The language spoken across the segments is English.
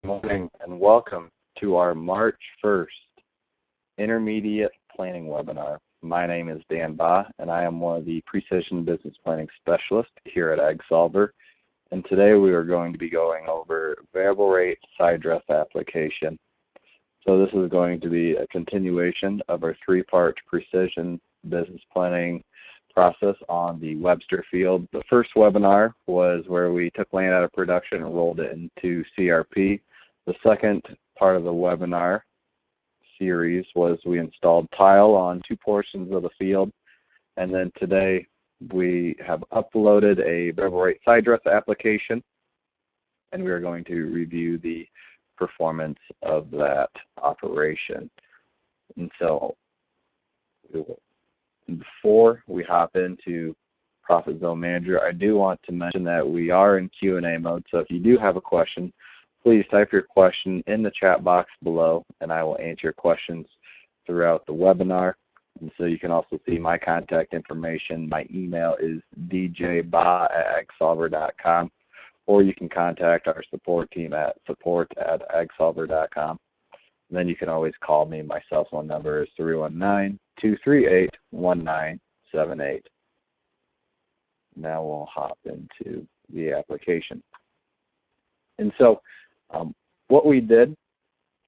Good morning and welcome to our March 1st Intermediate Planning webinar. My name is Dan Bahe and I am one of the Precision Business Planning Specialists here at AgSolver. And today we are going to be going over variable rate side dress application. So this is going to be a continuation of our three-part Precision Business Planning process on the Webster field. The first webinar was where we took land out of production and rolled it into CRP. The second part of the webinar series was we installed tile on two portions of the field, and then today we have uploaded a variable rate side dress application, and we are going to review the performance of that operation. And so before we hop into Profit Zone Manager, I do want to mention that we are in Q&A mode, so if you do have a question, please type your question in the chat box below, and I will answer your questions throughout the webinar. And so you can also see my contact information. My email is djbahe@agsolver.com, or you can contact our support team at support@agsolver.com. And then you can always call me. My cell phone number is 319-238-1978. Now we'll hop into the application. And so what we did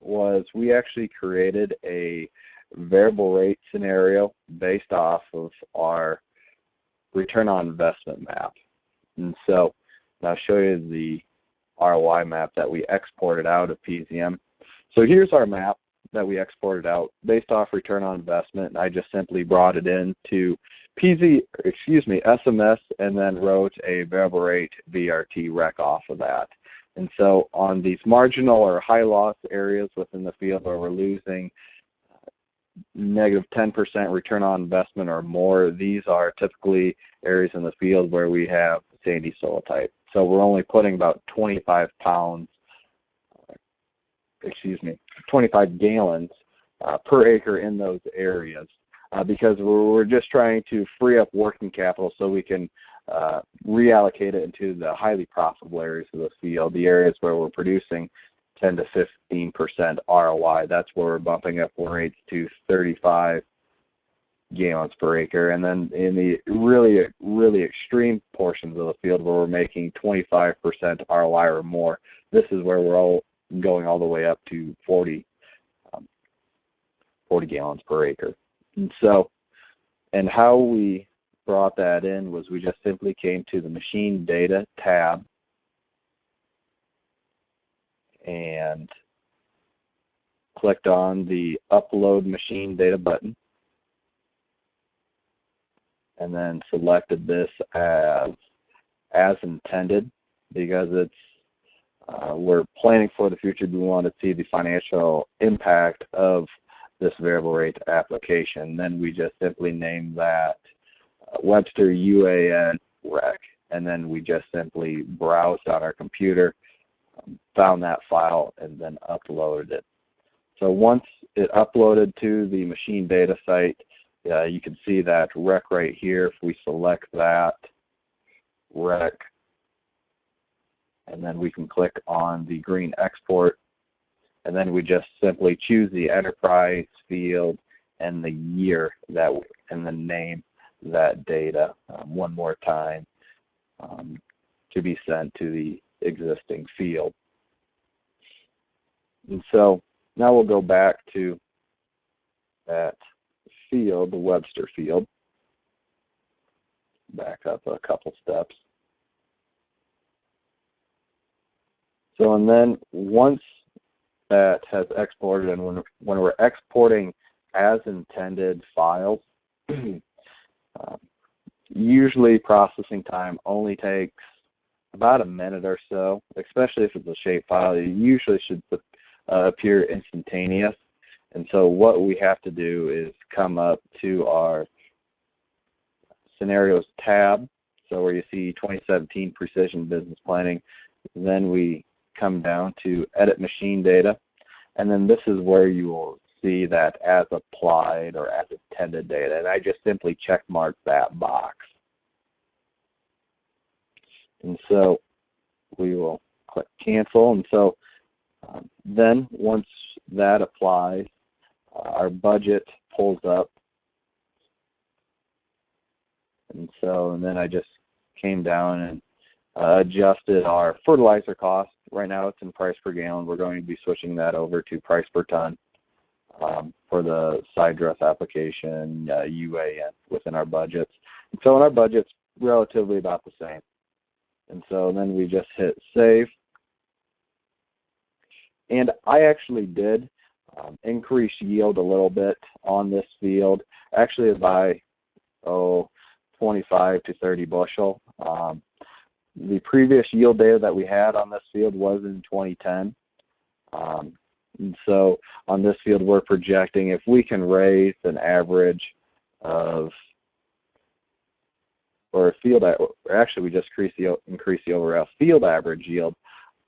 was we actually created a variable rate scenario based off of our return on investment map. And so I'll show you the ROI map that we exported out of PZM. So here's our map that we exported out based off return on investment. I just simply brought it into SMS, and then wrote a variable rate VRT rec off of that. And so on these marginal or high loss areas within the field where we're losing negative 10% return on investment or more, these are typically areas in the field where we have sandy soil type. So we're only putting about 25 gallons per acre in those areas because we're just trying to free up working capital so we can reallocate it into the highly profitable areas of the field, the areas where we're producing 10 to 15% ROI. That's where we're bumping up rates to 35 gallons per acre. And then in the really extreme portions of the field where we're making 25% ROI or more, this is where we're all going all the way up to 40 gallons per acre. And so, and how we brought that in was we just simply came to the machine data tab and clicked on the upload machine data button, and then selected this as intended because it's we're planning for the future. We want to see the financial impact of this variable rate application. Then we just simply name that Webster UAN rec, and then we just simply browsed on our computer, found that file, and then uploaded it. So once it uploaded to the machine data site, you can see that rec right here. If we select that rec, and then we can click on the green export, and then we just simply choose the enterprise field and the year that and the name that data one more time to be sent to the existing field. And so now we'll go back to that field, the Webster field. Back up a couple steps. So, and then once that has exported, and when we're exporting as intended files, usually processing time only takes about a minute or so, especially if it's a shape file. It usually should appear instantaneous. And so what we have to do is come up to our Scenarios tab, so where you see 2017 Precision Business Planning. Then we come down to Edit Machine Data, and then this is where you will see that as applied or as intended data, and I just simply check mark that box. And so we will click cancel, and so Then once that applies, our budget pulls up. And then I just came down and adjusted our fertilizer cost. Right now it's in price per gallon. We're going to be switching that over to price per ton for the side dress application, UAN within our budgets. And so in our budget's relatively about the same. And so then we just hit save. And I actually did increase yield a little bit on this field, actually by 25 to 30 bushel. The previous yield data that we had on this field was in 2010. And so on this field, we're projecting if we can raise an average of, or a field, actually we just increased the overall field average yield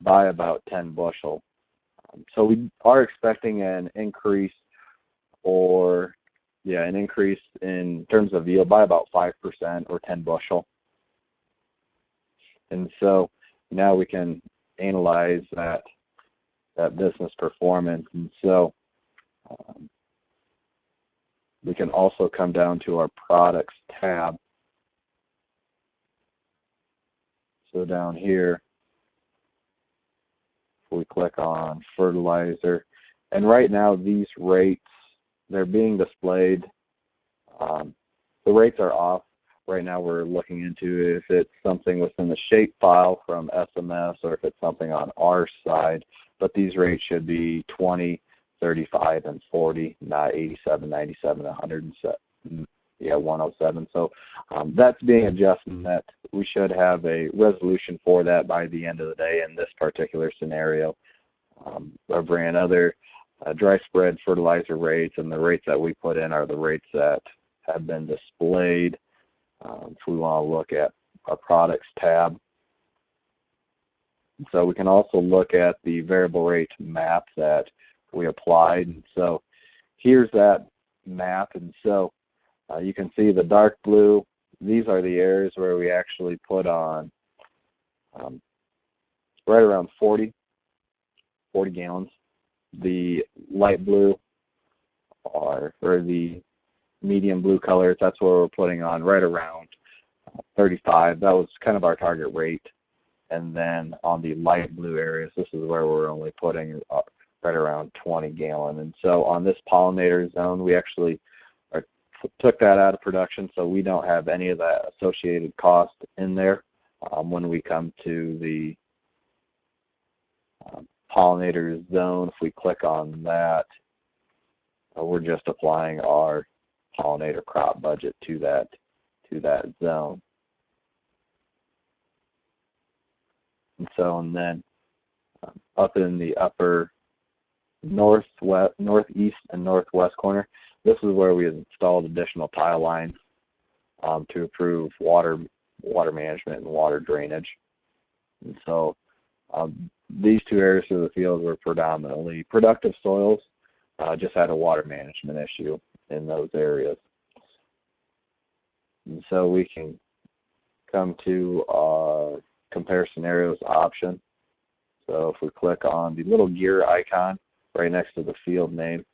by about 10 bushel. So we are expecting an increase in terms of yield by about 5% or 10 bushel. And so now we can analyze that business performance. And so we can also come down to our products tab. So down here, we click on fertilizer, and right now these rates, they're being displayed. The rates are off. Right now we're looking into if it's something within the shape file from SMS or if it's something on our side, but these rates should be 20, 35, and 40, not 87, 97, 107. 107. So that's being adjusted, and that we should have a resolution for that by the end of the day in this particular scenario. I've ran other dry spread fertilizer rates, and the rates that we put in are the rates that have been displayed. If we want to look at our products tab. So we can also look at the variable rate map that we applied. And so here's that map, and so you can see the dark blue. These are the areas where we actually put on right around 40 gallons. The light blue or the medium blue colors, that's where we're putting on right around 35. That was kind of our target rate. And then on the light blue areas, this is where we're only putting right around 20 gallon. And so on this pollinator zone, we actually took that out of production, so we don't have any of that associated cost in there. When we come to the pollinator zone, if we click on that, we're just applying our pollinator crop budget to that zone. And then up in the upper northeast and northwest corner, this is where we installed additional tile lines to improve water management and water drainage. And so these two areas of the field were predominantly productive soils, just had a water management issue in those areas. And so we can come to our compare scenarios option. So if we click on the little gear icon right next to the field name,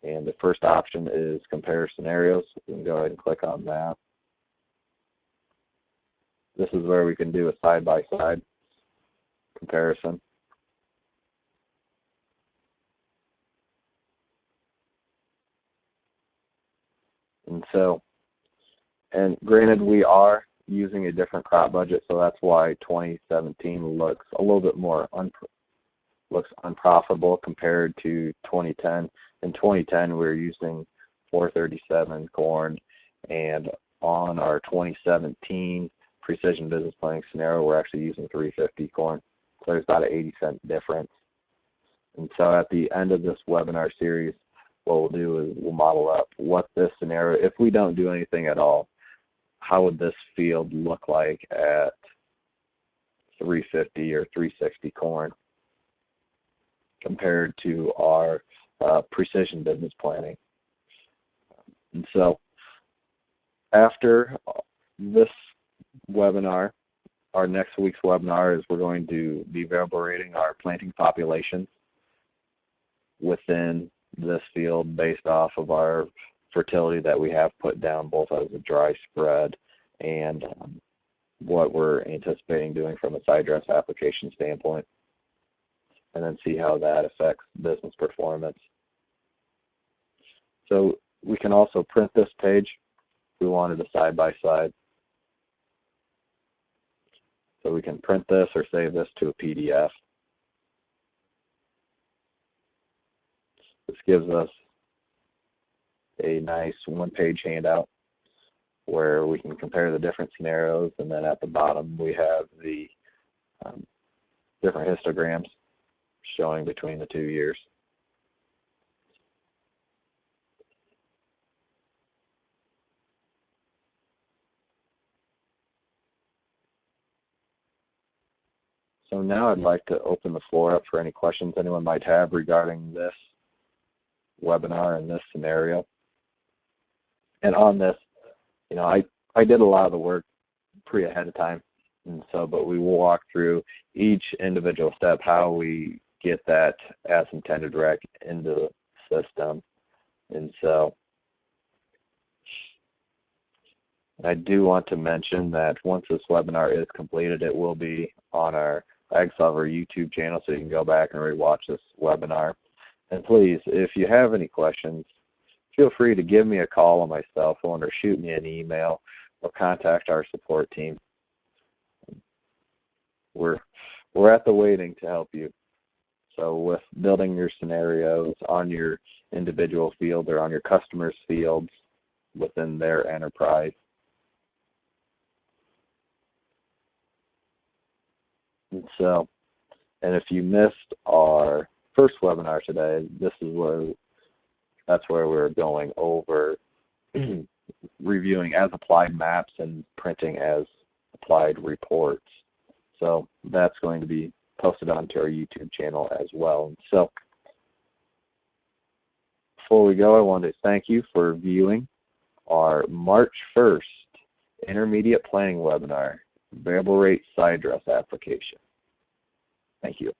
and the first option is compare scenarios, we can go ahead and click on that. This is where we can do a side-by-side comparison. And granted, we are using a different crop budget, so that's why 2017 looks a little bit more unprofitable compared to 2010. In 2010, we were using 437 corn, and on our 2017 precision business planning scenario, we're actually using 350 corn. So there's about an 80-cent difference. And so at the end of this webinar series, what we'll do is we'll model up what this scenario, if we don't do anything at all, how would this field look like at 350 or 360 corn compared to our precision business planning. And so after this webinar, our next week's webinar is we're going to be variable rating our planting populations within this field based off of our fertility that we have put down both as a dry spread and what we're anticipating doing from a side dress application standpoint, and then see how that affects business performance. So we can also print this page if we wanted a side-by-side. So we can print this or save this to a PDF. This gives us a nice one-page handout where we can compare the different scenarios, and then at the bottom we have the different histograms showing between the 2 years. So now I'd like to open the floor up for any questions anyone might have regarding this webinar and this scenario. And on this, I did a lot of the work ahead of time, and so, but we will walk through each individual step, how we get that as intended rec into the system. And so I do want to mention that once this webinar is completed, it will be on our AgSolver YouTube channel, so you can go back and rewatch this webinar. And please, if you have any questions, feel free to give me a call on my cell phone or shoot me an email or contact our support team. We're at the waiting to help you. So with building your scenarios on your individual field or on your customers' fields within their enterprise. And if you missed our first webinar today, that's where we're going over reviewing as applied maps and printing as applied reports. So that's going to be posted onto our YouTube channel as well. So before we go, I want to thank you for viewing our March 1st Intermediate Planning Webinar, Variable Rate Side Dress Application. Thank you.